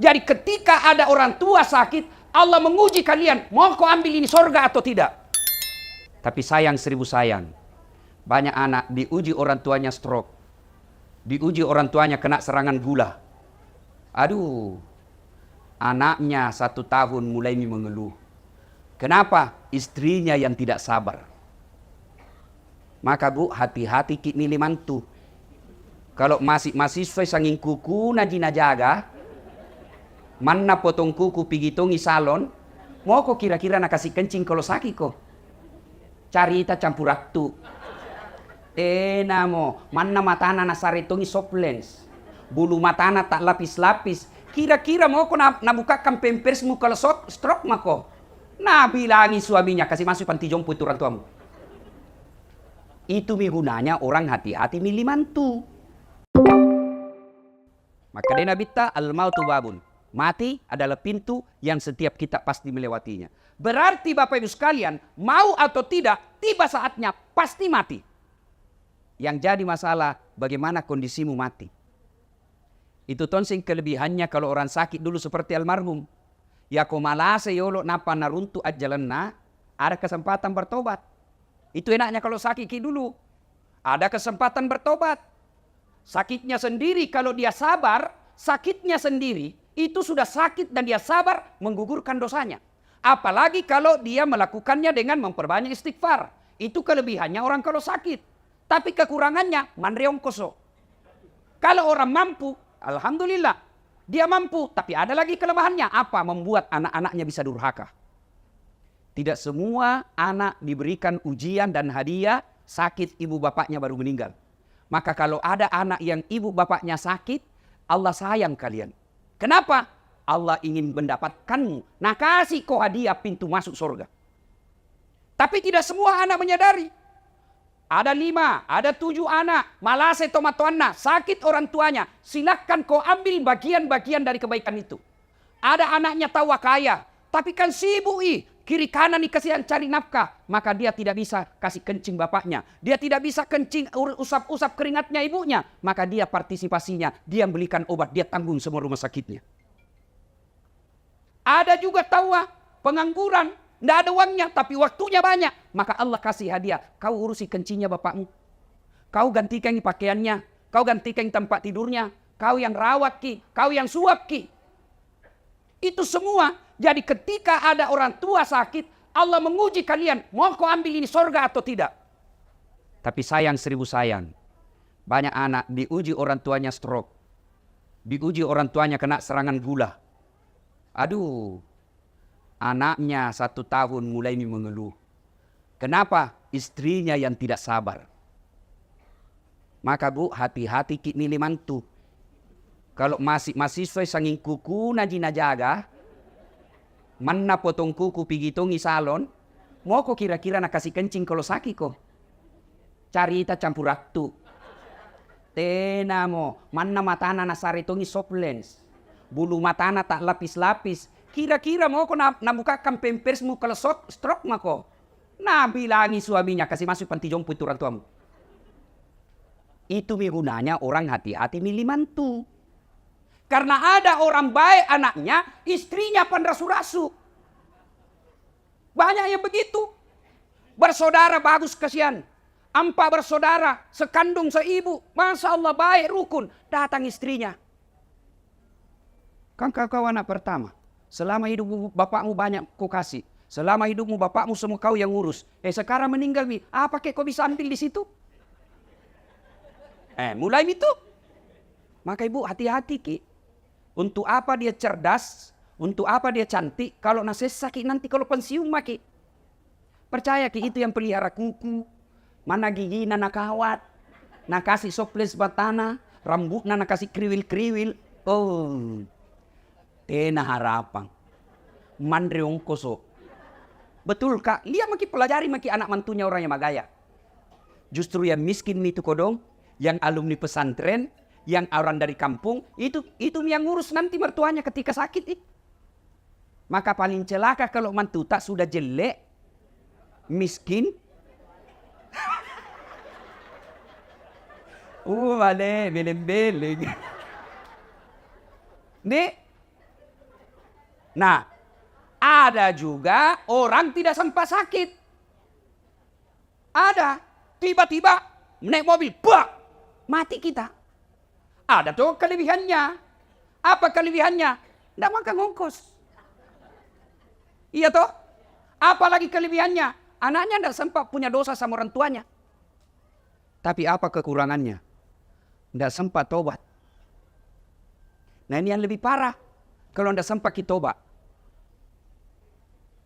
Jadi ketika ada orang tua sakit, Allah menguji kalian, mau kau ambil ini sorga atau tidak? Tapi sayang seribu sayang, banyak anak diuji orang tuanya stroke, diuji orang tuanya kena serangan gula. Aduh, anaknya 1 tahun mulai mengeluh. Kenapa? Istrinya yang tidak sabar. Maka bu, hati-hati ki milih mantu. Kalau masih mahasiswa sanging kuku najina jaga, mana potong kuku pigitongi salon, mau kok kira-kira nak kasih kencing kalau sakit kok? Carita campur raktu. Namo, mana matana nasaritongi soplens. Bulu matana tak lapis-lapis. Kira-kira mau kok nabukakan pempersmu kalau stroke mako. Nah bilangi suaminya kasih masuk panti jompo itu orang tuamu. Itu gunanya orang hati-hati milih mantu. Maka dia nabita al-mautu babun. Mati adalah pintu yang setiap kita pasti melewatinya. Berarti Bapak Ibu sekalian, mau atau tidak, tiba saatnya pasti mati. Yang jadi masalah, bagaimana kondisimu mati. Itu tonsing kelebihannya kalau orang sakit dulu seperti almarhum. Ya komalase yolo napa naruntu ajalanna, ada kesempatan bertobat. Itu enaknya kalau sakit dulu. Ada kesempatan bertobat. Sakitnya sendiri kalau dia sabar, sakitnya sendiri itu sudah sakit dan dia sabar menggugurkan dosanya. Apalagi kalau dia melakukannya dengan memperbanyak istighfar. Itu kelebihannya orang kalau sakit. Tapi kekurangannya manreong koso. Kalau orang mampu, alhamdulillah. Dia mampu, tapi ada lagi kelemahannya. Apa? Membuat anak-anaknya bisa durhaka. Tidak semua anak diberikan ujian dan hadiah sakit ibu bapaknya baru meninggal. Maka kalau ada anak yang ibu bapaknya sakit, Allah sayang kalian. Kenapa? Allah ingin mendapatkanmu. Nah kasih kau hadiah pintu masuk surga. Tapi tidak semua anak menyadari. Ada 5, ada 7 anak, malase tomatoanna, sakit orang tuanya. Silakan kau ambil bagian-bagian dari kebaikan itu. Ada anaknya tawa kaya, tapi kan sibuk kiri kanan kasihan cari nafkah. Maka dia tidak bisa kasih kencing bapaknya. Dia tidak bisa kencing usap-usap keringatnya ibunya. Maka dia partisipasinya, dia belikan obat, dia tanggung semua rumah sakitnya. Ada juga tawa, pengangguran. Tidak ada uangnya, tapi waktunya banyak. Maka Allah kasih hadiah. Kau urusi kencingnya bapakmu. Kau gantikan pakaiannya. Kau gantikan tempat tidurnya. Kau yang rawat kau yang suap Itu semua. Jadi ketika ada orang tua sakit, Allah menguji kalian. Mau kau ambil ini sorga atau tidak? Tapi sayang seribu sayang. Banyak anak diuji orang tuanya stroke. Diuji orang tuanya kena serangan gula. Aduh. Anaknya 1 tahun mulai mengeluh. Kenapa? Istrinya yang tidak sabar. Maka bu, hati-hati ki milih mantu. Kalau masih mahasiswa sanging kuku najina jaga, mana potong kuku pigitongi salon, mau kok kira-kira nak kasih kencing kalau sakit kok? Carita campur raktu. Namo, mana matana nasaritongi soplens. Bulu matana tak lapis-lapis. Kira-kira mau kok nabukakan pempersmu kalau stroke mako. Nah bilangi suaminya kasih masuk panti jompo itu orang tuamu. Itu gunanya orang hati-hati milih mantu. Karena ada orang baik anaknya, istrinya panrasu-rasu. Banyak yang begitu. Bersaudara bagus kasihan. 4 bersaudara, sekandung seibu. Masya Allah baik rukun. Datang istrinya. Kan kau anak pertama. Selama hidupmu bapakmu banyak kau kasih. Selama hidupmu bapakmu semua kau yang ngurus. Sekarang meninggal apa kek kau bisa ambil di situ? Mulai itu. Maka ibu hati-hati ki. Untuk apa dia cerdas? Untuk apa dia cantik? Kalau sakit nanti kalau pensiun maki. Percaya ki itu yang pelihara kuku. Mana gigi nak kawat. Nak kasih soples batana. Rambut nak kasih kriwil-kriwil. Oh. Tena harapan. Mandreong koso. Betul kak. Lihat maki pelajari maki anak mantunya orang yang magaya. Justru yang miskin itu kodong. Yang alumni pesantren. Yang orang dari kampung. Itu yang ngurus nanti mertuanya ketika sakit. Maka paling celaka kalau mantu tak sudah jelek. Miskin. Vale, beleng-beleng. Nih. Nah, ada juga orang tidak sempat sakit. Ada. Tiba-tiba naik mobil, bak, mati kita. Ada tuh kelebihannya. Apa kelebihannya? Tidak makan ongkos. Iya toh? Apalagi kelebihannya? Anaknya tidak sempat punya dosa sama orang tuanya. Tapi apa kekurangannya? Tidak sempat tobat. Nah ini yang lebih parah. Kalau tidak sempat kita tobat.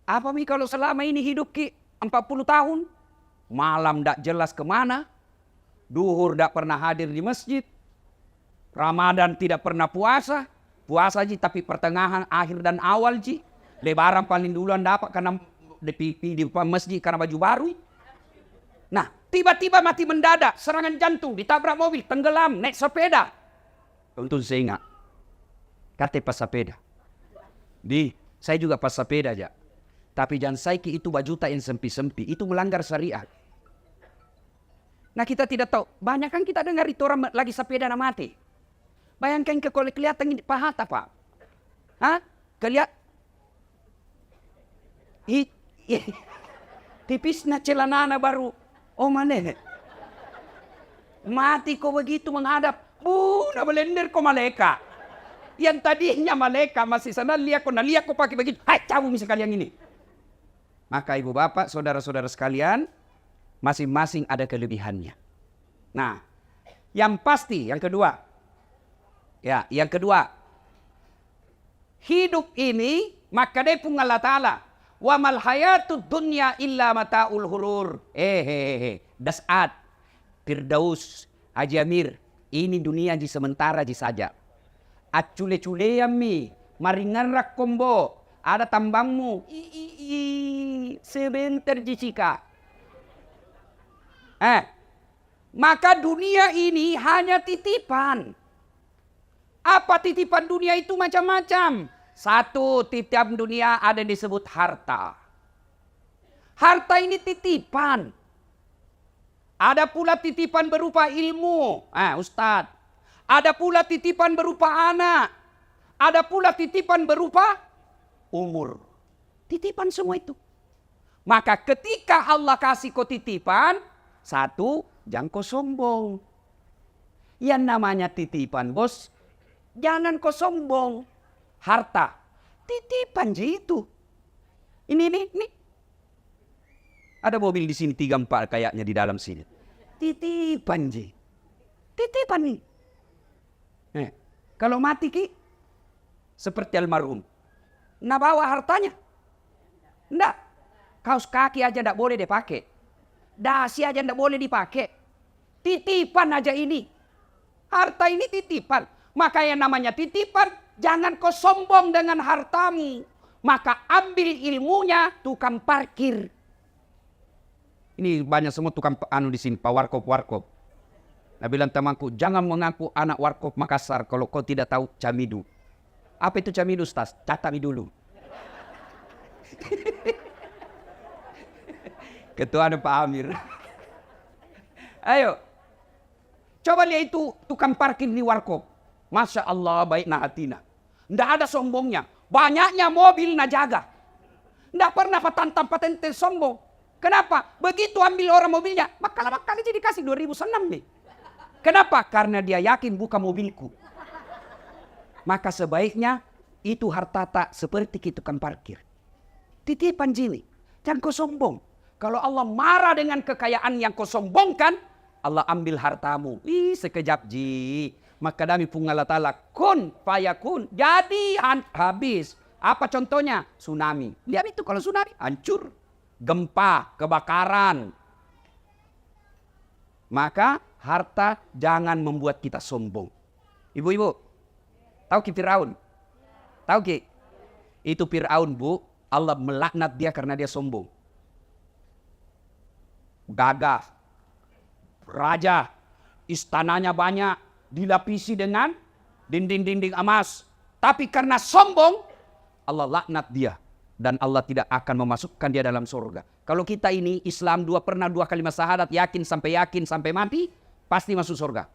Apa mi kalau selama ini hidup ki 40 tahun. Malam tidak jelas kemana. Duhur tidak pernah hadir di masjid. Ramadan tidak pernah puasa. Puasa ji tapi pertengahan, akhir dan awal ji. Lebaran paling duluan dapat karena di masjid karena baju baru. Nah, tiba-tiba mati mendadak, serangan jantung, ditabrak mobil, tenggelam, naik sepeda. Untung saya ingat. Kata pas sepeda. Saya juga pas sepeda aja. Tapi jangan saiki itu bajuta yang sempi-sempi, itu melanggar syariat. Nah kita tidak tahu, banyak kan kita dengar itu orang lagi sepeda na mati. Bayangkan kalau kelihatan ini paha apa? Hah? Kelihatan? Tipisnya celanana baru. Oh mana? Mati kok begitu menghadap. Nah belender kok malaikat. Yang tadinya malaikat masih sana lihat kok pakai begitu. Hai cabut misalkan yang ini. Maka ibu bapak, saudara-saudara sekalian, masing-masing ada kelebihannya. Nah, yang pasti, yang kedua. Ya, yang kedua. Hidup ini, maka dia pun Allah Ta'ala. Wa mal hayatud dunya illa mata'ul hurur. Das'at, Firdaus, Haji Amir. Ini dunia di sementara di saja. Acule-cule yami, maringan rak kombo. Ada tambangmu. Sebentar jika. Maka dunia ini hanya titipan. Apa titipan dunia itu macam-macam. Satu, titipan dunia ada disebut harta. Harta ini titipan. Ada pula titipan berupa ilmu. Ustadz. Ada pula titipan berupa anak. Ada pula titipan berupa umur. Titipan semua itu. Maka ketika Allah kasih kau titipan. Satu, jangan kau sombong. Yang namanya titipan bos. Jangan kau sombong. Harta. Titipan je itu. Ini. Ada mobil di sini 3-4 kayaknya di dalam sini. Titipan je. Titipan nih. Kalau mati ki. Seperti almarhum. Nah bawa hartanya. Enggak. Kaos kaki aja enggak boleh dipakai. Dasi aja enggak boleh dipakai. Titipan aja ini. Harta ini titipan. Maka yang namanya titipan, jangan kau sombong dengan hartamu. Maka ambil ilmunya tukang parkir. Ini banyak semua tukang di sini, Pak Warkop. Nah bilang temanku, jangan mengaku anak Warkop Makassar kalau kau tidak tahu camidu. Apa itu camidu, Ustaz? Catami dulu. Ketua ada Pak Amir. Ayo. Coba lihat itu tukang parkir di Warkop. Masya Allah baik na hatina. Tidak ada sombongnya. Banyaknya mobil na jaga. Tidak pernah patenteng sombong. Kenapa? Begitu ambil orang mobilnya. Maka aja dikasih 2006 nih. Kenapa? Karena dia yakin bukan mobilku. Maka sebaiknya itu harta tak seperti tukang parkir. Titipan jini. Jangan kau sombong. Kalau Allah marah dengan kekayaan yang kau sombongkan. Allah ambil hartamu. Sekejap ji. Maka dami pun Allah Ta'ala kun fayakun. Jadi habis. Apa contohnya? Tsunami. Lihat itu kalau tsunami hancur. Gempa, kebakaran. Maka harta jangan membuat kita sombong. Ibu-ibu. Tahu ki Fir'aun? Tahu ki? Itu Fir'aun bu. Allah melaknat dia karena dia sombong. Gagah. Raja. Istananya banyak. Dilapisi dengan dinding-dinding emas. Tapi karena sombong, Allah laknat dia. Dan Allah tidak akan memasukkan dia dalam surga. Kalau kita ini Islam pernah 2 kalimat syahadat, yakin sampai mati, pasti masuk surga.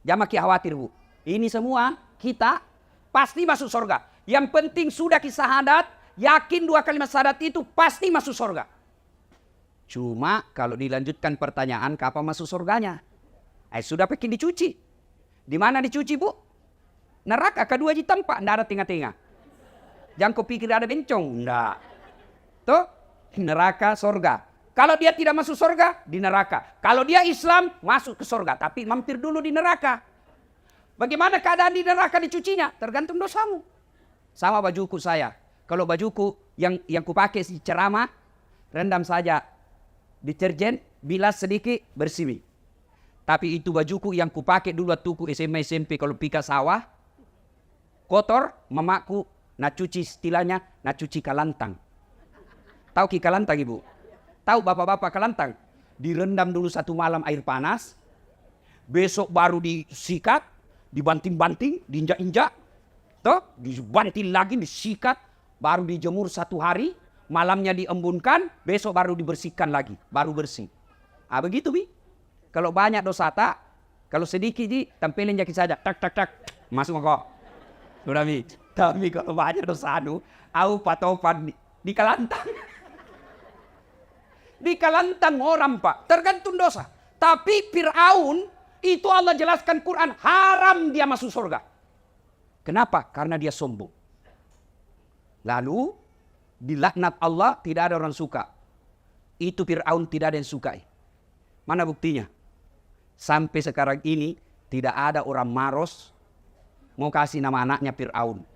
Jangan khawatir bu. Ini semua kita pasti masuk surga. Yang penting sudah syahadat, yakin 2 kalimat syahadat itu pasti masuk surga. Cuma kalau dilanjutkan pertanyaan, kapan masuk surganya? Sudah pakai dicuci. Di mana dicuci, Bu? Neraka kedua di tempat, tidak ada tengah-tengah. Jangan kau pikir ada bencong, enggak. Tuh, neraka, surga. Kalau dia tidak masuk surga, di neraka. Kalau dia Islam, masuk ke surga. Tapi mampir dulu di neraka. Bagaimana keadaan di neraka dicucinya? Tergantung dosamu. Sama bajuku saya. Kalau bajuku yang kupakai si ceramah, rendam saja deterjen, bilas sedikit, bersih. Tapi itu bajuku yang kupakai dulu waktu SMA SMP kalau pika sawah, kotor, mamaku nak cuci istilahnya, nak cuci kalantang. Tahu ki kalantang, Ibu? Tahu bapak-bapak kalantang? Direndam dulu 1 malam air panas, besok baru disikat, dibanting-banting, diinjak-injak, toh, dibanting lagi, disikat, baru dijemur 1 hari, malamnya diembunkan, besok baru dibersihkan lagi, baru bersih. Begitu, Bi. Kalau banyak dosa tak, kalau sedikit tampilin jaki saja, tak, masuk kok. Sudah, Bi. Tapi kalau banyak dosa au patopan di kalantang. Di kalantang orang, Pak, tergantung dosa. Tapi Fir'aun itu Allah jelaskan Quran, haram dia masuk surga. Kenapa? Karena dia sombong. Lalu dilaknat Allah, tidak ada orang suka. Itu Fir'aun tidak ada yang sukai. Mana buktinya? Sampai sekarang ini tidak ada orang maros mau kasih nama anaknya Fir'aun.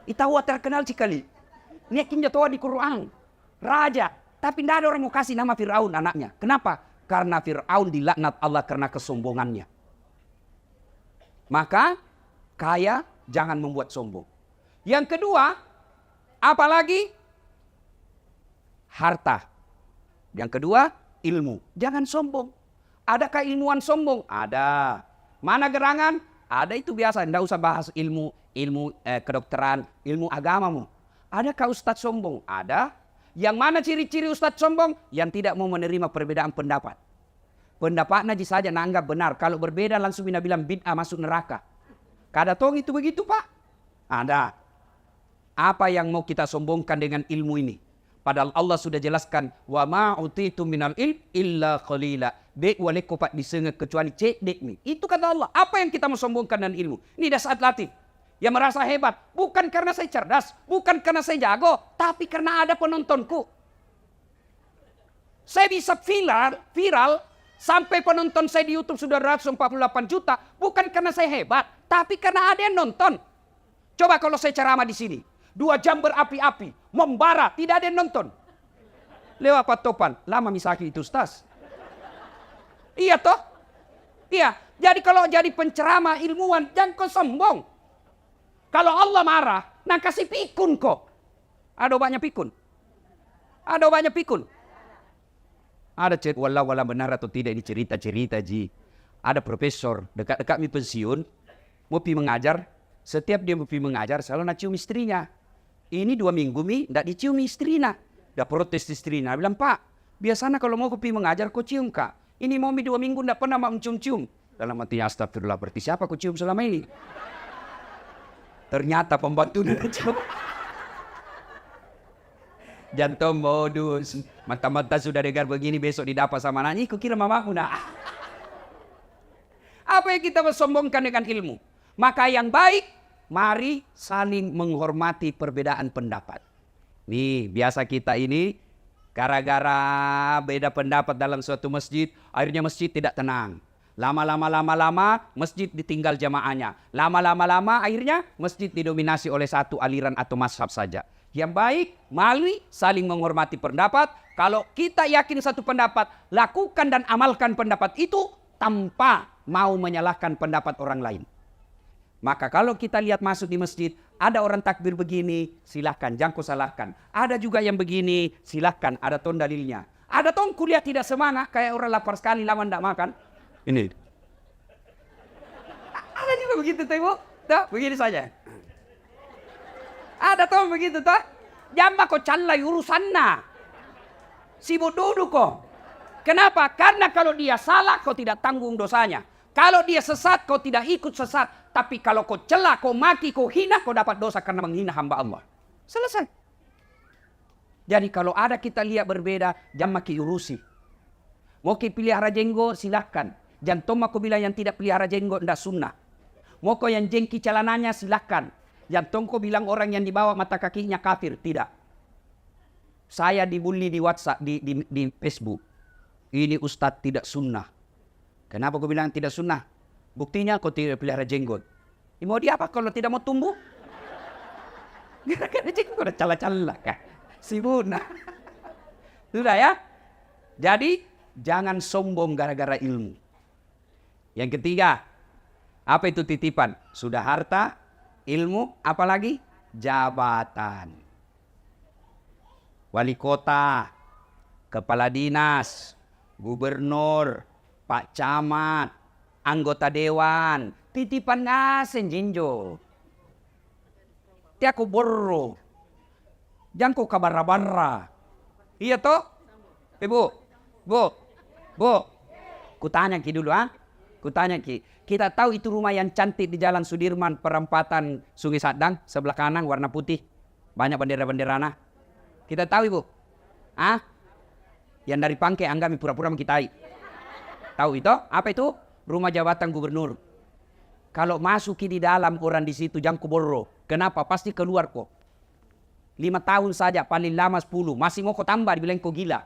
Itawa terkenal sekali. Ini akhirnya tahu di Quran. Raja. Tapi tidak ada orang mau kasih nama Fir'aun anaknya. Kenapa? Karena Fir'aun dilaknat Allah karena kesombongannya. Maka kaya jangan membuat sombong. Yang kedua, apalagi? Harta. Yang kedua, ilmu. Jangan sombong. Adakah ilmuwan sombong? Ada. Mana gerangan? Ada, itu biasa. Tidak usah bahas ilmu kedokteran, ilmu agamamu. Adakah ustadz sombong? Ada. Yang mana ciri-ciri ustadz sombong? Yang tidak mau menerima perbedaan pendapat. Pendapatnya saja nanggap benar. Kalau berbeda langsung bilang bid'ah, masuk neraka. Kada tong itu begitu, Pak? Ada. Apa yang mau kita sombongkan dengan ilmu ini? Padahal Allah sudah jelaskan, wa ma utitu minal ilm illa qalila. Dek wale kopat disengek kecuali cek dek ni. Itu kata Allah. Apa yang kita mau sombongkan dengan ilmu? Ini dah saat latih. Yang merasa hebat. Bukan karena saya cerdas. Bukan karena saya jago. Tapi karena ada penontonku. Saya bisa viral. Sampai penonton saya di YouTube sudah 148 juta. Bukan karena saya hebat. Tapi karena ada yang nonton. Coba kalau saya ceramah di sini. 2 jam berapi-api. Membara. Tidak ada yang nonton. Lewat patopan. Lama misaki itu, Ustaz. Iya toh? Iya. Jadi kalau jadi penceramah ilmuwan, jangan kau sombong. Kalau Allah marah, nah kasih pikun kok. Ada banyak pikun. Ada banyak pikun. Ada cerita, wala benar atau tidak ini cerita-cerita, Ji. Ada profesor, dekat-dekat mi pensiun, mau pi mengajar. Setiap dia mau pi mengajar, selalu nak cium istrinya. Ini 2 minggu mi, tidak dicium istrinya. Dah protes istrinya, bilang, Pak, biasanya kalau mau pi mengajar, kau cium, Kak. Ini mau mi 2 minggu tidak pernah mau mencium-cium. Dalam hati, astagfirullah, berarti siapa kau cium selama ini? Ternyata pembantu tidak cium. Jantung modus. Mata-mata sudah dengar begini, besok didapat sama anaknya. Kau kira mamaku nak? Apa yang kita bersombongkan dengan ilmu? Maka yang baik, mari saling menghormati perbedaan pendapat. Nih, biasa kita ini, gara-gara beda pendapat dalam suatu masjid, akhirnya masjid tidak tenang. Lama-lama, masjid ditinggal jamaahnya. Lama-lama, akhirnya masjid didominasi oleh satu aliran atau mazhab saja. Yang baik, mari saling menghormati pendapat. Kalau kita yakin satu pendapat, lakukan dan amalkan pendapat itu tanpa mau menyalahkan pendapat orang lain. Maka kalau kita lihat masuk di masjid, ada orang takbir begini, silahkan, jangan kau salahkan. Ada juga yang begini, silahkan, ada ton dalilnya. Ada ton kuliah tidak semangat, kayak orang lapar sekali, lama tidak makan. Ini. Ada juga begitu, Ibu. Tuh, begini saja. Ada ton begitu, tuh. Jamba kau calai urusannya. Sibuk duduk kok. Kenapa? Karena kalau dia salah, kau tidak tanggung dosanya. Kalau dia sesat, kau tidak ikut sesat. Tapi kalau kau celah, kau maki, kau hina, kau dapat dosa karena menghina hamba Allah. Selesai. Jadi kalau ada kita lihat berbeda, jangan maki urusi. Mau kau pelihara jenggot, silahkan. Jangan aku bilang yang tidak pelihara jenggot, tidak sunnah. Mau kau yang jengki celananya, silahkan. Jangan kau bilang orang yang dibawa mata kakinya kafir, tidak. Saya dibully di WhatsApp, di Facebook. Ini Ustadz tidak sunnah. Kenapa kau bilang tidak sunnah? Buktinya kau tidak pelihara jenggot. Mau dia apa kalau tidak mau tumbuh? Gara-gara jenggot udah cala-cala kan. Sibuna. Sudah ya. Jadi jangan sombong gara-gara ilmu. Yang ketiga, apa itu titipan? Sudah harta, ilmu, apalagi? Jabatan. Wali kota, kepala dinas, gubernur, pak camat, anggota dewan, titipan ngasen jinjo. Tiaku borro. Jangan kau kabarra-barra. Iya toh? Bu. Kutanya ki dulu Kutanya ki. Kita tahu itu rumah yang cantik di Jalan Sudirman, perempatan Sungai Sadang, sebelah kanan warna putih. Banyak bendera-benderana. Kita tahu ibu? Yang dari Pangke anggami pura-pura mengkitai. Tahu itu? Apa itu? Rumah jabatan gubernur. Kalau masuki di dalam orang di situ jangan kuborro. Kenapa? Pasti keluar kok. 5 tahun saja, paling lama 10. Masih mau kau tambah, dibilang kau gila.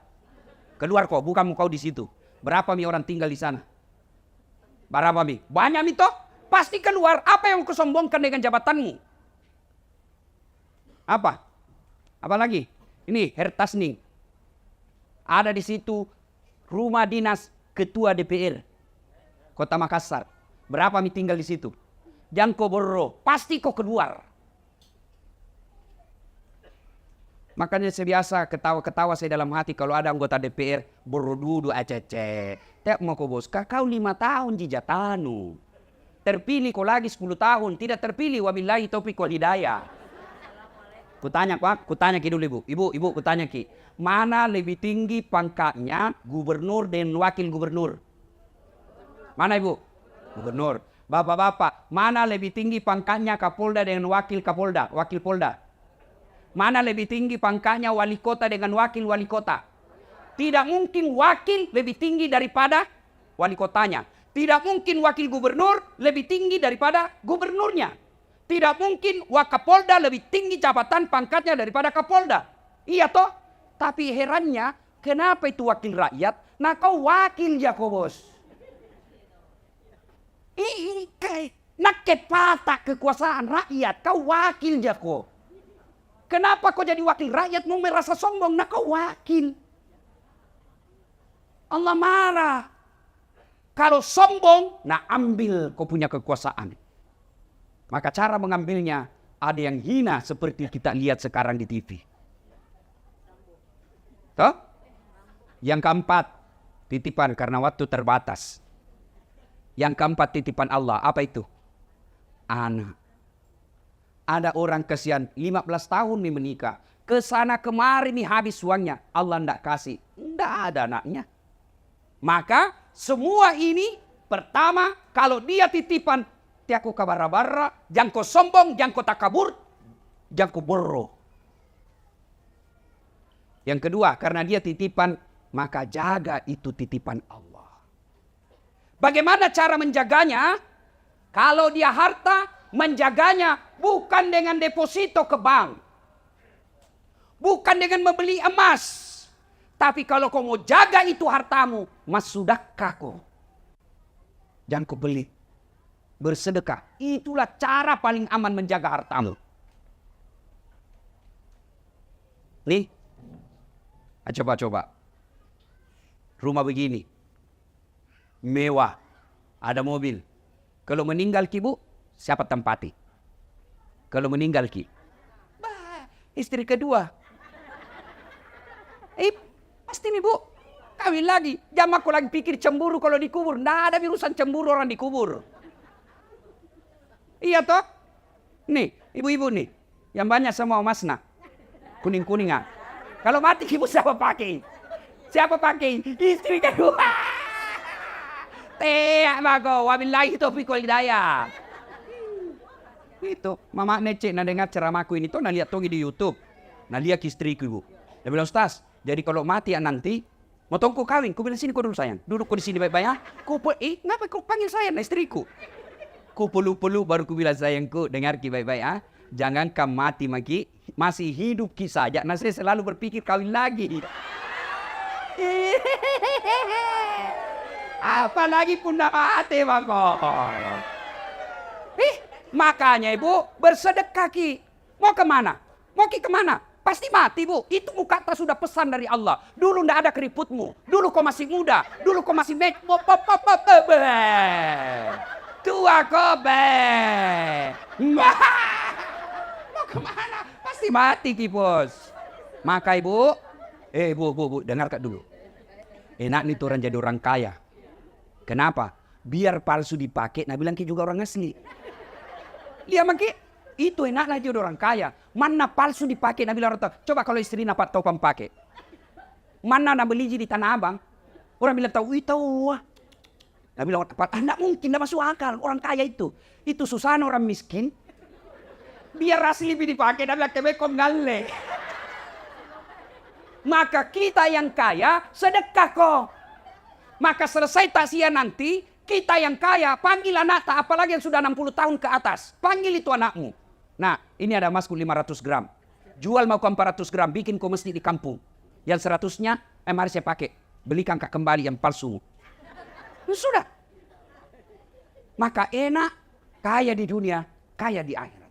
Keluar kok, bukan kau di situ. Berapa mi orang tinggal di sana? Berapa mi? Banyak mi toh? Pasti keluar. Apa yang kau sombongkan dengan jabatanmu? Apa? Apa lagi? Ini Hertasning. Ada di situ rumah dinas ketua DPR Kota Makassar. Berapa mi tinggal di situ? Jangan kau borro. Pasti kau keluar. Makanya saya biasa ketawa-ketawa saya dalam hati kalau ada anggota DPR borodudu acece. Tak mau kau bos, kau 5 tahun jijatanu. Terpilih kau lagi 10 tahun, tidak terpilih wabillahi taufiq wal hidayah. Kutanya ki dulu ibu, kutanya ki. Mana lebih tinggi pangkatnya gubernur dan wakil gubernur? Mana ibu? Gubernur. Bapak-bapak, mana lebih tinggi pangkatnya Kapolda dengan wakil Kapolda, wakil Polda? Mana lebih tinggi pangkatnya wali kota dengan wakil wali kota? Tidak mungkin wakil lebih tinggi daripada wali kotanya. Tidak mungkin wakil gubernur lebih tinggi daripada gubernurnya. Tidak mungkin wakapolda lebih tinggi jabatan pangkatnya daripada kapolda. Iya toh? Tapi herannya, kenapa itu wakil rakyat? Nah kau wakil ya kau bos. Ini naket patah kekuasaan rakyat. Kau wakil ya kau. Kenapa kau jadi wakil rakyat mau merasa sombong? Nah kau wakil. Allah marah. Kalau sombong, nah ambil kau punya kekuasaan. Maka cara mengambilnya ada yang hina seperti kita lihat sekarang di TV. Toh? Yang keempat, titipan karena waktu terbatas. Yang keempat titipan Allah, apa itu? Anak. Ada orang kesian 15 tahun menikah. Kesana kemari nih habis uangnya. Allah ndak kasih. Ndak ada anaknya. Maka semua ini pertama kalau dia titipan. Tiaku kabara-bara. Jangan kau sombong. Jangan kau takabur. Jangan kau borro. Yang kedua karena dia titipan. Maka jaga itu titipan Allah. Bagaimana cara menjaganya? Kalau dia harta. Menjaganya bukan dengan deposito ke bank. Bukan dengan membeli emas. Tapi kalau kau mau jaga itu hartamu. Mas sudahkah kau? Jangan kau beli. Bersedekah. Itulah cara paling aman menjaga hartamu. Nih. Coba. Rumah begini. Mewah. Ada mobil. Kalau meninggal kibu. Siapa tempati? Kalau meninggal ki? Istri kedua. Pasti nih bu. Kawin lagi. Jangan aku lagi pikir cemburu kalau dikubur. Nggak ada urusan cemburu orang dikubur. Iya toh? Nih, ibu-ibu nih. Yang banyak semua masna. Kuning-kuningan. Kalau mati ibu siapa pakai? Siapa pakai? Istri kedua. Teh, bago. Wabillahi taufiq wal hidayah. Itu, mama necek na dengar ceramahku ini tuh, na lihat tongi di YouTube. Nah lihat istriku ibu. Dia bilang, Ustaz, jadi kalau mati ya nanti, mau tongku kawin. Ku bilang, sini kau dulu sayang. Duduk kau di sini baik-baik ya. Ngapa kau panggil saya, nah istriku? Ku peluk-peluk baru ku bilang, sayangku, dengar ki baik-baik ya. Jangan kamu mati maki, masih hidup ki saja. Nah saya selalu berpikir kawin lagi. Apalagi pun nak mati bako. Makanya ibu bersedekah ki. Mau kemana? Mau ki kemana? Pasti mati bu. Itu kata sudah pesan dari Allah. Dulu ndak ada keriputmu. Dulu kau masih muda. Dulu kau masih tua kau mau kemana? Pasti mati ki bos. Maka ibu, bu, dengar kak dulu. Enak nih tuh orang jadi orang kaya. Kenapa? Biar palsu dipakai. Nah bilang ki juga orang asli. Dia maki itu enak aja orang kaya. Mana palsu dipakai Nabi bilang, coba kalau istri dapat tahu pakai. Mana nak beli di Tanah Abang? Orang bilang tahu, tahu. Nabi bilang tepat, enggak mungkin, enggak masuk akal orang kaya itu. Itu susah orang miskin. Biar asli dipakai Nabi bilang kebekon ngale. Maka kita yang kaya sedekah kok. Maka selesai takziah nanti, kita yang kaya, panggil anak tak, apalagi yang sudah 60 tahun ke atas. Panggil itu anakmu. Nah, ini ada emasku 500 gram. Jual mau 400 gram, bikin kau mesti di kampung. Yang 100-nya, mari saya pakai. Belikan kak kembali yang palsu. Sudah. Maka enak, kaya di dunia, kaya di akhirat.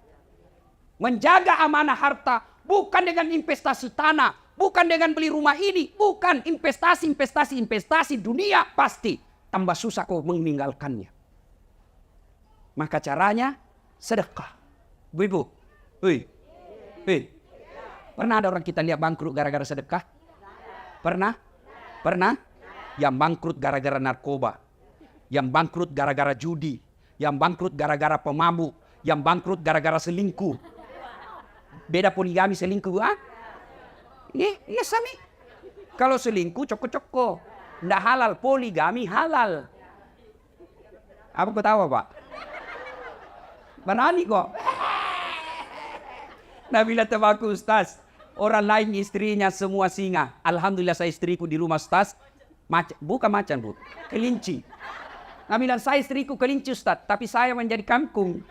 Menjaga amanah harta, bukan dengan investasi tanah, bukan dengan beli rumah ini, bukan investasi dunia pasti. Tambah susah kau meninggalkannya. Maka caranya sedekah. Bu, pernah ada orang kita lihat bangkrut gara-gara sedekah? Pernah? Yang bangkrut gara-gara narkoba. Yang bangkrut gara-gara judi. Yang bangkrut gara-gara pemabuk. Yang bangkrut gara-gara selingkuh. Beda poligami selingkuh, ah? Iya sami. Kalau selingkuh coko-coko. Nggak halal, poligami halal. Apa kau tahu Pak? Berani kok. Nabila temanku Ustaz. Orang lain istrinya semua singa. Alhamdulillah saya istriku di rumah Ustaz. Bukan macan bu. Kelinci. Nabila saya istriku kelinci Ustaz. Tapi saya menjadi kangkung.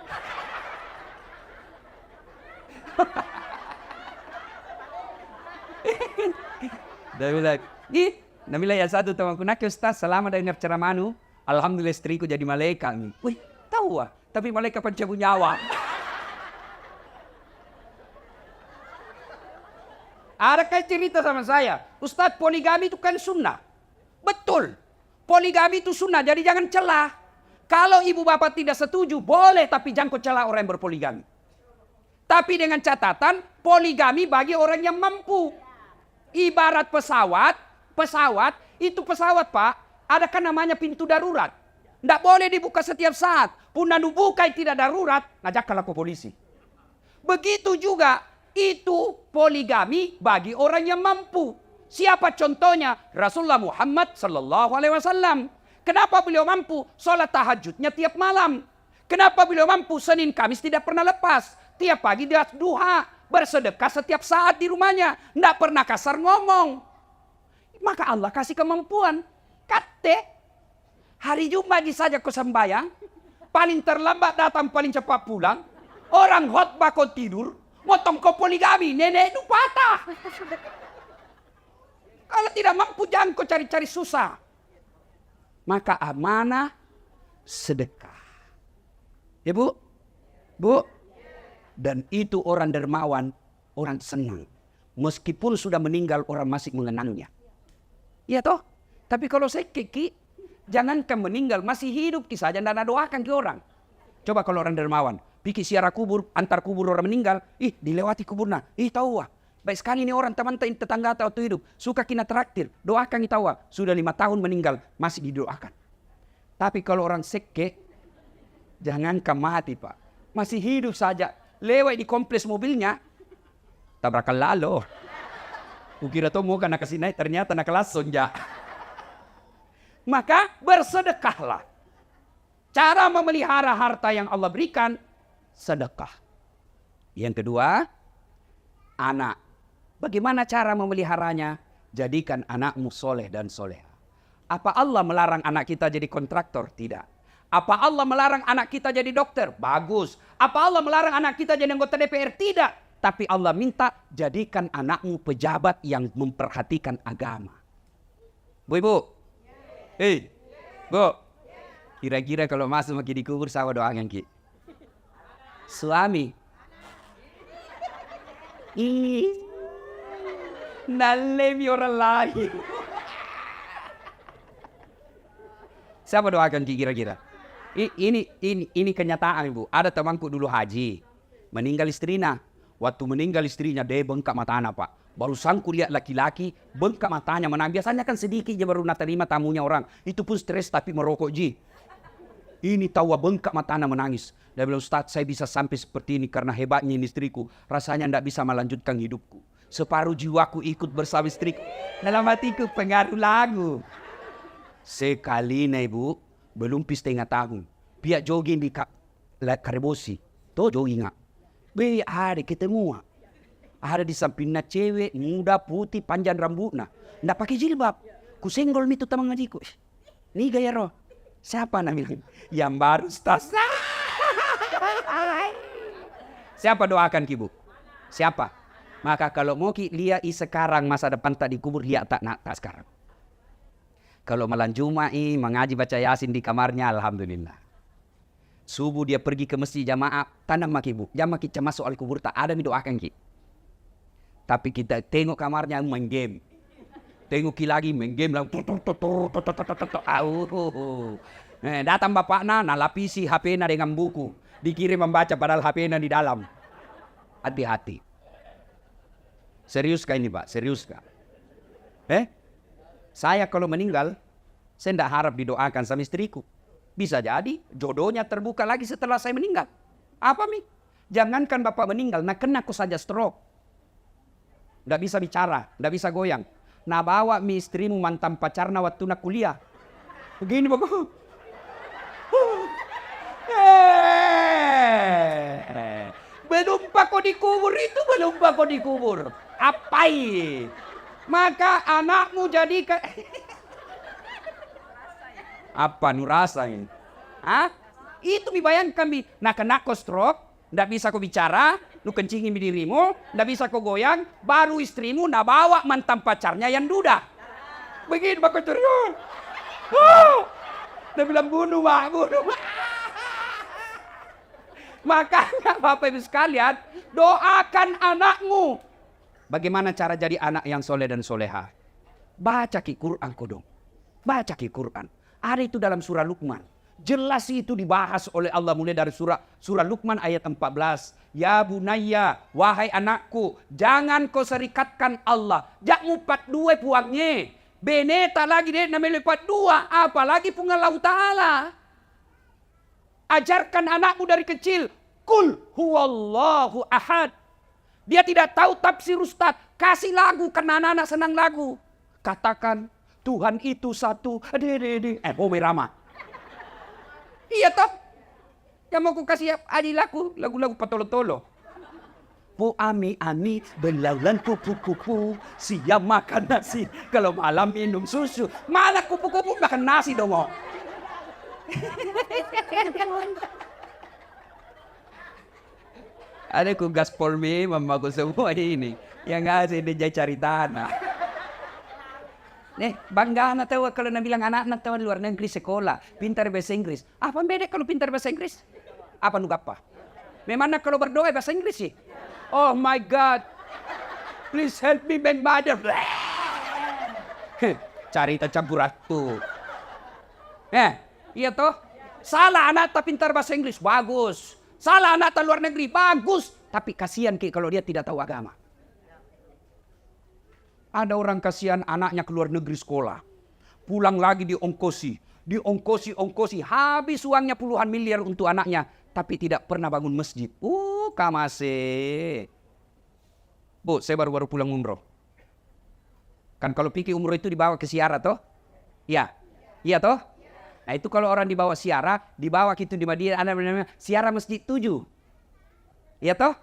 Nabila yang satu temanku nak Ustaz selama dengar ceramahmu, alhamdulillah istriku jadi malaikat. Wih, tahu ah, tapi malaikat pencabut nyawa. Ada kayak cerita sama saya, Ustaz poligami itu kan sunnah. Betul, poligami itu sunnah, jadi jangan celah. Kalau ibu bapak tidak setuju, boleh tapi jangan kau celah orang yang berpoligami. Tapi dengan catatan, poligami bagi orang yang mampu. Ibarat pesawat itu pesawat Pak, ada kan namanya pintu darurat. Tidak boleh dibuka setiap saat. Puna dibuka tidak darurat, najaklah ke polisi. Begitu juga itu poligami bagi orang yang mampu. Siapa contohnya? Rasulullah Muhammad sallallahu alaihi wasallam. Kenapa beliau mampu? Salat tahajudnya tiap malam. Kenapa beliau mampu? Senin Kamis tidak pernah lepas. Tiap pagi dia duha, bersedekah setiap saat di rumahnya. Tidak pernah kasar ngomong. Maka Allah kasih kemampuan. Kate, hari Jumat saja kau sembahyang, paling terlambat datang, paling cepat pulang. Orang khotbah kau tidur, motong kau poligami, nenek itu patah. Kalau tidak mampu jangan kau cari-cari susah. Maka amanah sedekah. Ya bu? Dan itu orang dermawan, orang senang. Meskipun sudah meninggal orang masih mengenangnya. Iya toh? Tapi kalau saya kiki, jangankan meninggal, masih hidup kisah saja, dan doakan ke orang. Coba kalau orang dermawan, pikir siara kubur, antar kubur orang meninggal, dilewati kuburnya, tahu wah. Baik sekali ini orang teman tetangga atau hidup, suka kina traktir, doakan kita wah. Sudah 5 tahun meninggal, masih didoakan. Tapi kalau orang seke, jangankan mati Pak, masih hidup saja, lewat di kompleks mobilnya, tabrakan lalu. Kukira tuh mau kena kasih naik, ternyata nak kelas sonja. Maka bersedekahlah. Cara memelihara harta yang Allah berikan, sedekah. Yang kedua, anak. Bagaimana cara memeliharanya? Jadikan anakmu soleh dan soleha. Apa Allah melarang anak kita jadi kontraktor? Tidak. Apa Allah melarang anak kita jadi dokter? Bagus. Apa Allah melarang anak kita jadi anggota DPR? Tidak. Tapi Allah minta jadikan anakmu pejabat yang memperhatikan agama. Bu, ibu. Hei, bu. Kira-kira kalau masuk makin dikubur sama doang yang ki. Suami. Nalemi orang lain. Siapa doakan ki kira-kira? Ini kenyataan, Ibu. Ada temanku dulu haji, meninggal istrinya. Waktu meninggal istrinya dia bengkak matanya, Pak. Baru sangku lihat laki-laki bengkak matanya menang. Biasanya kan sedikit dia baru terima tamunya orang. Itu pun stres tapi merokok ji. Ini tahu bengkak matanya menangis. Dia bilang, Ustaz, saya bisa sampai seperti ini karena hebatnya ini istriku. Rasanya tidak bisa melanjutkan hidupku. Separuh jiwaku ikut bersama istriku. Dalam hatiku pengaruh lagu. Sekali nih, Ibu, belum setengah tahun. Pihak jogging di Karebosi. Tuh jogging nggak? Be, ada ketemu. Ada di sampingnya cewek, muda, putih, panjang rambutnya. Nggak pakai jilbab. Ku senggol itu teman ngajiku. Nih gaya roh. Siapa namanya? Yang baru Ustaz. Siapa doakan Ibu? Siapa? Maka kalau mau lihat sekarang masa depan tak dikubur, lihat tak nak tak sekarang. Kalau malam Jumat mengaji baca Yasin di kamarnya, alhamdulillah. Subuh dia pergi ke masjid jamaah, tanam maki Bu. Jamaah kita masuk al kubur tak ada doakan ki. Tapi kita tengok kamarnya main game. Tengok lagi main game lah. Datang bapaknya, lapisi HP-nya dengan buku. Dikirim membaca padahal HP-nya di dalam. Hati-hati. Serius kah ini, Pak? Serius kah? Saya kalau meninggal, saya tidak harap didoakan sama istriku. Bisa jadi jodohnya terbuka lagi setelah saya meninggal. Apa, Mi? Jangankan Bapak meninggal, nah kena aku saja stroke. Tidak bisa bicara, tidak bisa goyang. Nah bawa mi istrimu mantan pacarna waktu nak kuliah. Begini Bapak. Belum kau dikubur itu, belum kau dikubur. Apai? Maka anakmu jadikan apa nu rasa ini? Hah? Itu bayangkan mi. Nah kena kau stroke, ndak bisa kau bicara, lu kencingin dirimu, ndak bisa kau goyang, baru istrimu nak bawa mantan pacarnya yang duda. Begini bakal turun. Dia bilang bunuh mak, bunuh mak. Makanya Bapak Ibu sekalian, doakan anakmu. Bagaimana cara jadi anak yang soleh dan soleha? Baca ki Quran kodong. Baca ki Quran. Ada itu dalam surah Luqman. Jelas itu dibahas oleh Allah mulai dari surah Luqman ayat 14. Ya bunayya, wahai anakku, jangan kau serikatkan Allah. Jak ngupat dua puangnya. Beneta lagi dia namanya lipat dua. Apalagi pungan Allah Ta'ala. Ajarkan anakmu dari kecil. Kul huwallahu ahad. Dia tidak tahu tafsir Ustaz. Kasih lagu karena anak-anak senang lagu. Katakan Tuhan itu satu. Rama. Iya toh. Yang mau ku kasih adik lagu-lagu patolo-tolo. Bu ami belaulan kupu-kupu. Siap makan nasi. Kalau malam minum susu. Malah kupu-kupu makan nasi dong. Ada ku gaspol me mamaku semua ini. Yang ngasih dia cari tanah. Bangga anak tahu kalau nak bilang anak tahu di luar negeri sekolah. Pintar bahasa Inggris. Apa beda kalau pintar bahasa Inggris? Apa nu apa? Memang kalau berdoa bahasa Inggris sih. Oh my God. Please help me bang mother. Cari campur aku. Iya toh. Salah anak tak pintar bahasa Inggris. Bagus. Salah anak tak luar negeri. Bagus. Tapi kasihan kalau dia tidak tahu agama. Ada orang kasihan anaknya ke luar negeri sekolah. Pulang lagi diongkosi. Diongkosi. Habis uangnya puluhan miliar untuk anaknya. Tapi tidak pernah bangun masjid. Kamase. Bu, saya baru pulang umroh. Kan kalau pikir umroh itu dibawa ke siara toh? Iya. Iya toh? Nah itu kalau orang dibawa siara, dibawa gitu di Madinah, ada namanya siara Masjid 7. Iya toh?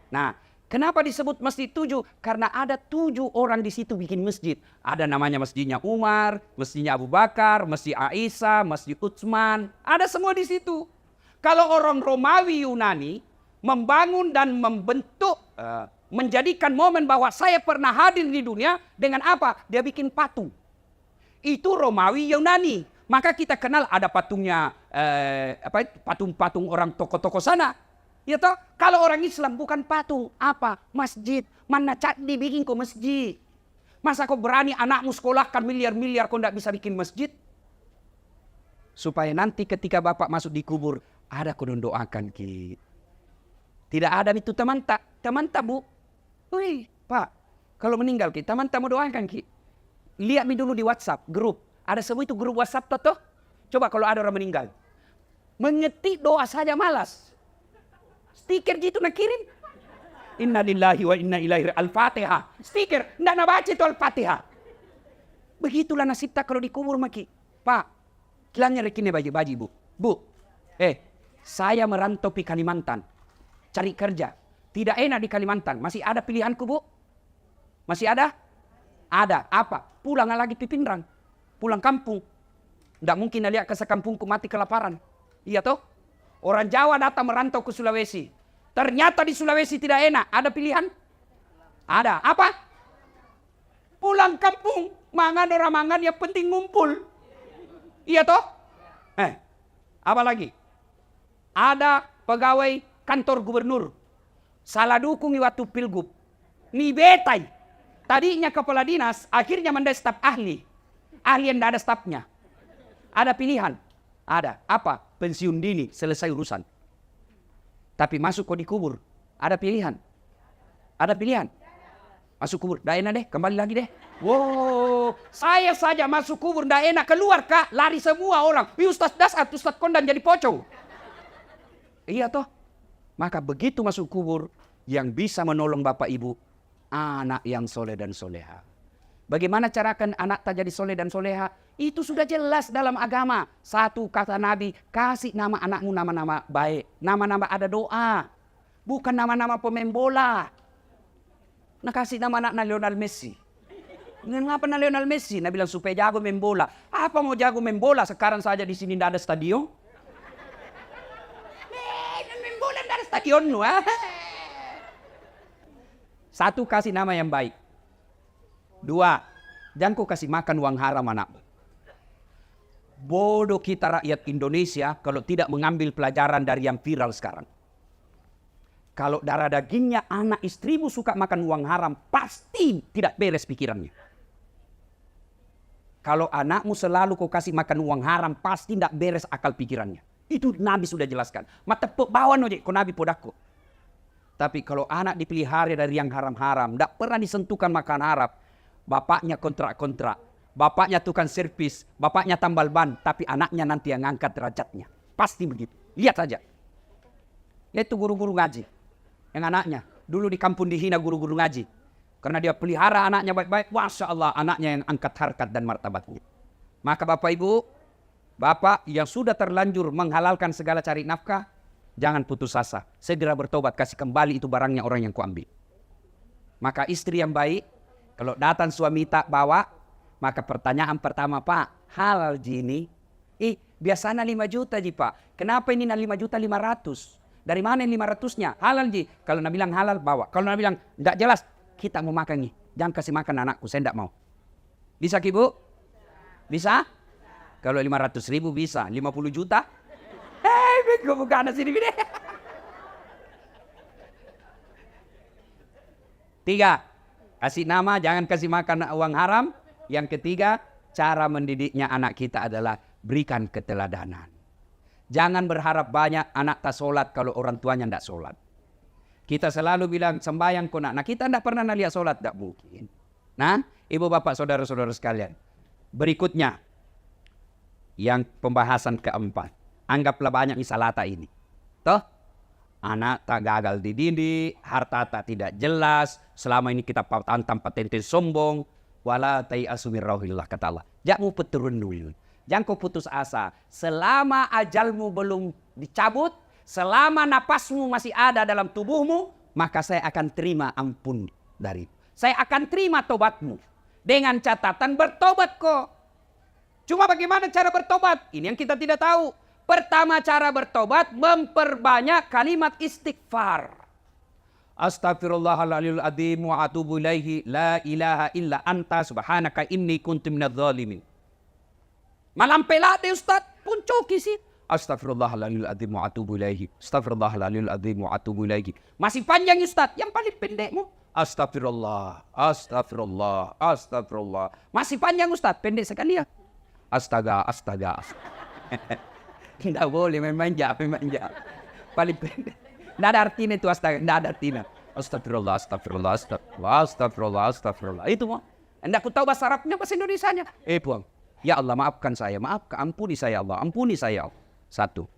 Nah, kenapa disebut masjid 7? Karena ada 7 orang di situ bikin masjid. Ada namanya masjidnya Umar, masjidnya Abu Bakar, masjid Aisyah, masjid Utsman. Ada semua di situ. Kalau orang Romawi Yunani membangun dan membentuk, menjadikan momen bahwa saya pernah hadir di dunia dengan apa? Dia bikin patung. Itu Romawi Yunani. Maka kita kenal ada patungnya, patung-patung orang tokoh-tokoh sana. Ya toh, kalau orang Islam bukan patung, apa? Masjid. Mana cat dibikin kok masjid? Masa kau berani anakmu sekolahkan miliar-miliar kau tidak bisa bikin masjid? Supaya nanti ketika bapak masuk di kubur, ada kau doakan ki. Tidak ada itu teman tak bu. Wih pak, kalau meninggal ki, teman tak mau doakan ki. Lihat mi dulu di WhatsApp grup. Ada semua itu grup WhatsApp toh. Coba kalau ada orang meninggal, mengetik doa saja malas. Stiker gitu nak kirim. Inna lillahi wa inna ilaihi al-Fatihah. Stiker, ndak nak baca itu al-Fatihah. Begitulah nasib tak kalau dikubur maki. Pak, kilangnya rekine bagi bu. Bu, saya merantau di Kalimantan. Cari kerja. Tidak enak di Kalimantan. Masih ada pilihanku bu? Masih ada? Ada. Apa? Pulang lagi di Pindrang. Pulang kampung. Ndak mungkin lihat ke sekampungku mati kelaparan. Iya toh? Orang Jawa datang merantau ke Sulawesi. Ternyata di Sulawesi tidak enak. Ada pilihan? Ada. Apa? Pulang kampung. Mangan orang mangan yang penting ngumpul. Iya toh? Apa lagi? Ada pegawai kantor gubernur. Salah dukung waktu pilgub. Ni betai. Tadinya kepala dinas, akhirnya mendai staf ahli. Ahli yang tidak ada stafnya. Ada pilihan? Ada. Apa? Pensiun dini, selesai urusan. Tapi masuk kok dikubur. Ada pilihan? Ada pilihan? Masuk kubur, dah enak deh, kembali lagi deh. Wow, saya saja masuk kubur, dah enak, keluar kak, lari semua orang. Ustaz Dasat, Ustaz Kondan jadi pocong. Iya toh? Maka begitu masuk kubur, yang bisa menolong bapak ibu, anak yang soleh dan soleha. Bagaimana carakan anak tak jadi soleh dan soleha? Itu sudah jelas dalam agama. Satu kata Nabi, kasih nama anakmu nama-nama baik. Nama-nama ada doa. Bukan nama-nama pemain bola. Nah kasih nama anak Lionel Messi. Mengapa Lionel Messi? Nah bilang supaya jago main bola. Apa mau jago main bola? Sekarang saja di sini tidak ada stadion. Main bola tidak ada stadion. Satu, kasih nama yang baik. Dua, jangan kau kasih makan uang haram anakmu. Bodoh kita rakyat Indonesia kalau tidak mengambil pelajaran dari yang viral sekarang. Kalau darah dagingnya anak istrimu suka makan uang haram, pasti tidak beres pikirannya. Kalau anakmu selalu kau kasih makan uang haram, pasti tidak beres akal pikirannya. Itu Nabi sudah jelaskan. Mata bawa nojek ko Nabi podako. Tapi kalau anak dipelihara dari yang haram-haram, tidak pernah disentuhkan makan haram. Bapaknya kontrak-kontrak, bapaknya tukang servis, bapaknya tambal ban, tapi anaknya nanti yang ngangkat derajatnya. Pasti begitu. Lihat saja. Itu guru-guru ngaji. Yang anaknya, dulu di kampung dihina guru-guru ngaji. Karena dia pelihara anaknya baik-baik, Masya Allah anaknya yang angkat harkat dan martabatnya. Maka bapak ibu, bapak yang sudah terlanjur menghalalkan segala cari nafkah, jangan putus asa. Segera bertobat, kasih kembali itu barangnya orang yang kuambil. Maka istri yang baik, kalau datang suami tak bawa, maka pertanyaan pertama, Pak, halal ji ini? Biasanya 5 juta ji Pak. Kenapa ini 5.500.000? Dari mana 500-nya? Halal ji. Kalau nak bilang halal, bawa. Kalau nak bilang tidak jelas, kita mau makan nih. Jangan kasih makan anakku, saya tidak mau. Bisa ki Bu? Bisa? Kalau 500.000 bisa. 50 juta? Gue bukan ada sini. 3. Kasih nama, jangan kasih makan uang haram. Yang ketiga, cara mendidiknya anak kita adalah berikan keteladanan. Jangan berharap banyak anak tak sholat kalau orang tuanya tidak sholat. Kita selalu bilang sembahyang kau nak. Nah kita tidak pernah lihat sholat, tidak mungkin. Nah ibu bapak saudara-saudara sekalian. Berikutnya, yang pembahasan keempat. Anggaplah banyak misalata ini. Toh? Anak tak gagal dididik, harta tak tidak jelas. Selama ini kita tantang patente sombong. Wala ta'iasu min rauhillah kata Allah. Jangan peturun dulu. Jangan kau putus asa. Selama ajalmu belum dicabut, selama napasmu masih ada dalam tubuhmu, maka saya akan terima ampun dari. Saya akan terima tobatmu. Dengan catatan bertobat kok. Cuma bagaimana cara bertobat? Ini yang kita tidak tahu. Pertama cara bertobat, memperbanyak kalimat istighfar. Astaghfirullahaladzim adzim wa atubu ilaihi la ilaha illa anta subhanaka inni kuntu minadz zalimin. Malam pelate Ustaz, punco kisi. Astaghfirullahaladzim adzim wa atubu ilaihi. Astaghfirullahaladzim adzim wa atubu ilaihi. Masih panjang Ustaz, yang paling pendekmu. Astagfirullah, astagfirullah, astagfirullah. Masih panjang Ustaz, pendek sekali ya. Astaga. Tidak boleh memanja. Paling pendek. Tidak ada artinya itu astaga, tidak ada artinya. Astagfirullah. Itu mau. Anda aku tahu bahasa Arabnya, bahasa Indonesianya. Puang. Ya Allah maafkan saya, ampuni saya Allah, ampuni saya Allah. Satu.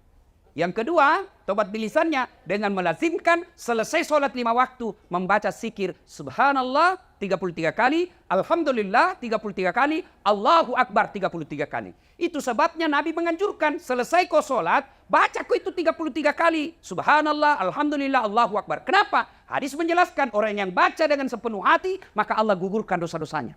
Yang kedua, tobat bilisannya dengan melazimkan selesai sholat 5 waktu, membaca zikir Subhanallah 33 kali, Alhamdulillah 33 kali, Allahu Akbar 33 kali. Itu sebabnya Nabi menganjurkan selesai kau sholat, baca kau itu 33 kali. Subhanallah, Alhamdulillah, Allahu Akbar. Kenapa? Hadis menjelaskan orang yang baca dengan sepenuh hati, maka Allah gugurkan dosa-dosanya.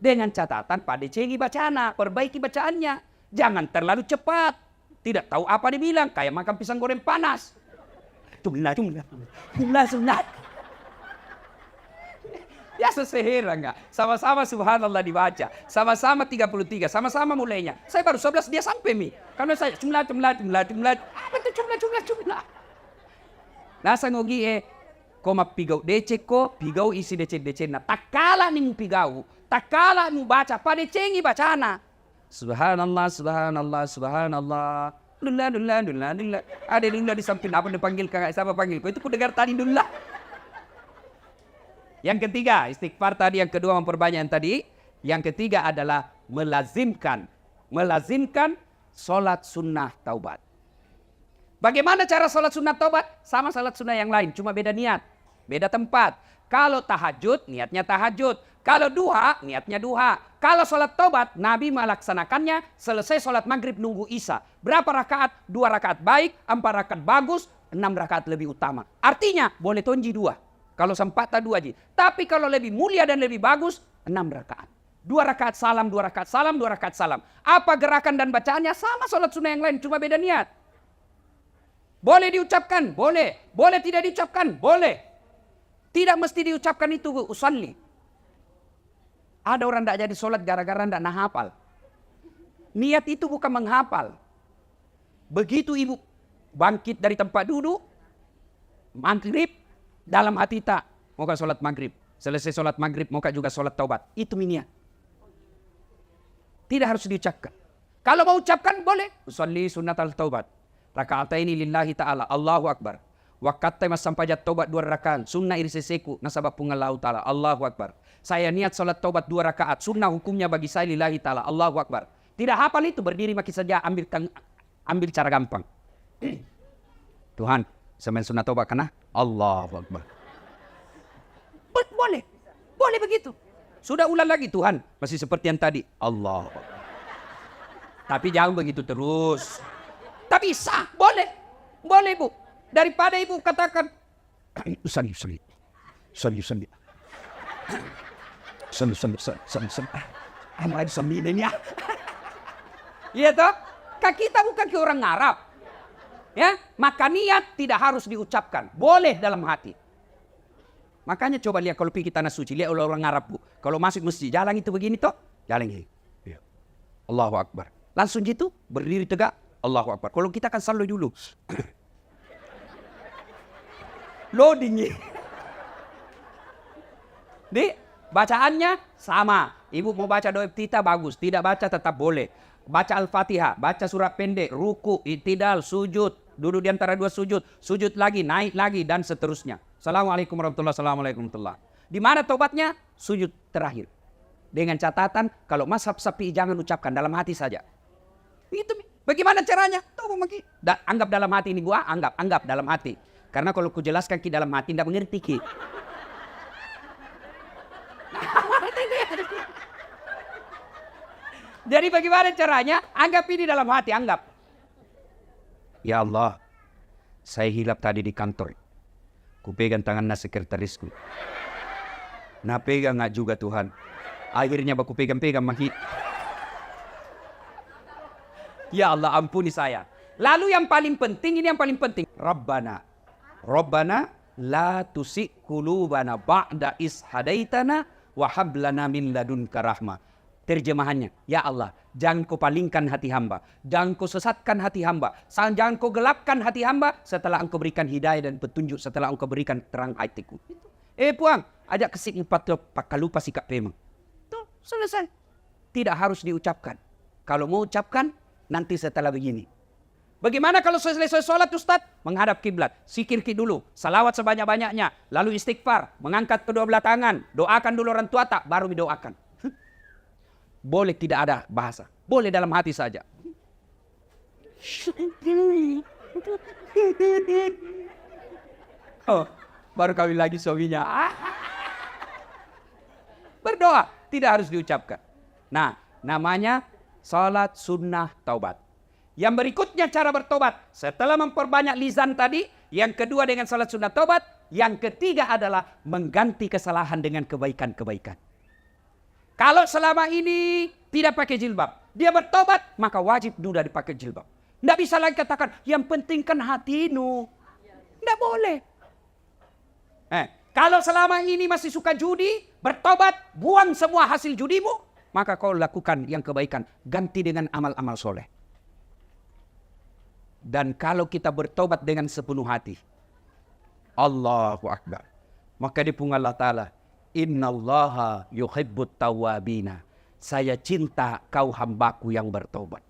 Dengan catatan pada cengi bacana, perbaiki bacaannya. Jangan terlalu cepat. Tidak tahu apa dibilang, kayak makan pisang goreng panas. Jumlah. Ya sesehera enggak? Sama-sama subhanallah dibaca. Sama-sama 33, sama-sama mulainya. Saya baru 11, dia sampai mi. Karena saya jumlah. Apa itu jumlah? Nasa ngogi koma pigau DC ko, pigau isi DC na. Takala ning pigau, takala nu baca, pada cengi bacana. Subhanallah. Dullah. Ada dullah di samping apa dipanggil kakak siapa panggil kau itu ku dengar tadi dullah. Yang ketiga istighfar tadi, yang kedua memperbanyak yang tadi, yang ketiga adalah melazimkan sholat sunnah taubat. Bagaimana cara sholat sunnah taubat? Sama sholat sunnah yang lain, cuma beda niat, beda tempat. Kalau tahajud, niatnya tahajud. Kalau duha, niatnya duha. Kalau sholat taubat, Nabi melaksanakannya selesai sholat maghrib nunggu isya. Berapa rakaat? 2 rakaat baik, 4 rakaat bagus, 6 rakaat lebih utama. Artinya boleh tonji 2. Kalau sempat 2 aja. Tapi kalau lebih mulia dan lebih bagus, 6 rakaat. 2 rakaat salam, 2 rakaat salam, 2 rakaat salam. Apa gerakan dan bacaannya? Sama sholat sunnah yang lain, cuma beda niat. Boleh diucapkan? Boleh. Boleh tidak diucapkan? Boleh. Tidak mesti diucapkan itu usalli. Ada orang tidak jadi sholat gara-gara tidak hafal. Niat itu bukan menghafal. Begitu ibu bangkit dari tempat duduk, maghrib, dalam hati tak, mau sholat maghrib. Selesai sholat maghrib, mau juga sholat taubat. Itu niat. Tidak harus diucapkan. Kalau mau ucapkan, boleh. Usalli sunnat al-taubat. Raka'ataini lillahi ta'ala. Allahu Akbar. Wakatai mas sampajat taubat 2 rakaat. Sunnah iriseseku. Nasabah pungalau ta'ala. Allahu Akbar. Saya niat sholat taubat 2 rakaat. Sunnah hukumnya bagi saya lillahi ta'ala. Allahu Akbar. Tidak hafal itu, berdiri maki saja. Ambil cara gampang. Tuhan, semain sunnah taubat kena. Allahu Akbar. Boleh. Boleh begitu. Sudah ulang lagi Tuhan. Masih seperti yang tadi. Allahu Akbar. Tapi jangan begitu terus. Tapi sah. Boleh. Boleh Bu. Daripada ibu katakan. Usali. Amai sembilan ya. Iya toh? Kita bukan ke orang Arab. Ya, maka niat tidak harus diucapkan. Boleh dalam hati. Makanya coba lihat kalau pergi tanah suci, lihat orang Arab Bu. Kalau masuk masjid, jalan itu begini toh. Jalan ini. Ya. Allahu Akbar. Langsung gitu, berdiri tegak. Allahu Akbar. Kalau kita kan selalu dulu. Loading. Di bacaannya sama. Ibu mau baca doa iftitah bagus, tidak baca tetap boleh. Baca Al-Fatihah, baca surat pendek, ruku, i'tidal, sujud, duduk di antara 2 sujud, sujud lagi, naik lagi dan seterusnya. Assalamualaikum warahmatullahi. Di mana tobatnya? Sujud terakhir. Dengan catatan kalau mazhab Syafi'i jangan ucapkan, dalam hati saja. Itu bagaimana caranya? Tahu mungkin. Anggap dalam hati ini gua, anggap dalam hati. Karena kalau ku jelaskan ki dalam hati tidak mengerti ki. Jadi bagaimana caranya? Anggap ini dalam hati, anggap. Ya Allah, Saya hilap tadi di kantor. Kupegang tangan sekretarisku. Nah pegang nggak juga Tuhan. Akhirnya baku pegang-pegang mahi. Ya Allah ampuni saya. Lalu yang paling penting, ini yang paling penting. Rabbana la tusi qulubana ba'da is hadaitana wa hab lana min ladunka rahmah. Terjemahannya, ya Allah, jangan kau palingkan hati hamba, jangan kau sesatkan hati hamba, jangan kau gelapkan hati hamba setelah engkau berikan hidayah dan petunjuk, setelah engkau berikan terang hatiku. Puang, ajak kesik 4 lupa sikap memang. Tuh, selesai. Tidak harus diucapkan. Kalau mau ucapkan, nanti setelah begini. Bagaimana kalau selesai sholat Ustaz? Menghadap kiblat, zikir dulu, salawat sebanyak-banyaknya, lalu istighfar, mengangkat kedua belah tangan, doakan dulu orang tua tak, baru didoakan. Boleh tidak ada bahasa, boleh dalam hati saja. Oh, baru kawin lagi suaminya. Berdoa, tidak harus diucapkan. Nah, namanya salat sunnah taubat. Yang berikutnya cara bertobat. Setelah memperbanyak lisan tadi, yang kedua dengan salat sunnah taubat, yang ketiga adalah mengganti kesalahan dengan kebaikan-kebaikan. Kalau selama ini tidak pakai jilbab, dia bertobat, maka wajib sudah dipakai jilbab. Tidak bisa lagi katakan, yang penting kan hatimu. Tidak boleh. Kalau selama ini masih suka judi, bertobat, buang semua hasil judimu, maka kau lakukan yang kebaikan, ganti dengan amal-amal soleh. Dan kalau kita bertobat dengan sepenuh hati, Allahu Akbar, maka di punggung Allah Ta'ala, Innallaha yuhibbut tawwabina. Saya cinta kau hambaku yang bertobat.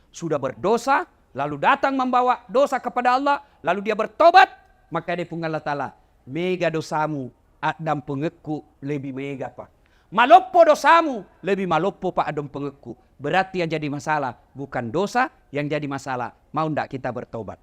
Sudah berdosa, lalu datang membawa dosa kepada Allah, lalu dia bertobat, maka di punggung Allah Ta'ala, mega dosamu, adam pengekku lebih mega pak. Maloppo dosamu, lebih maloppo pak adam pengekku. Berarti yang jadi masalah bukan dosa, yang jadi masalah mau ndak kita bertobat.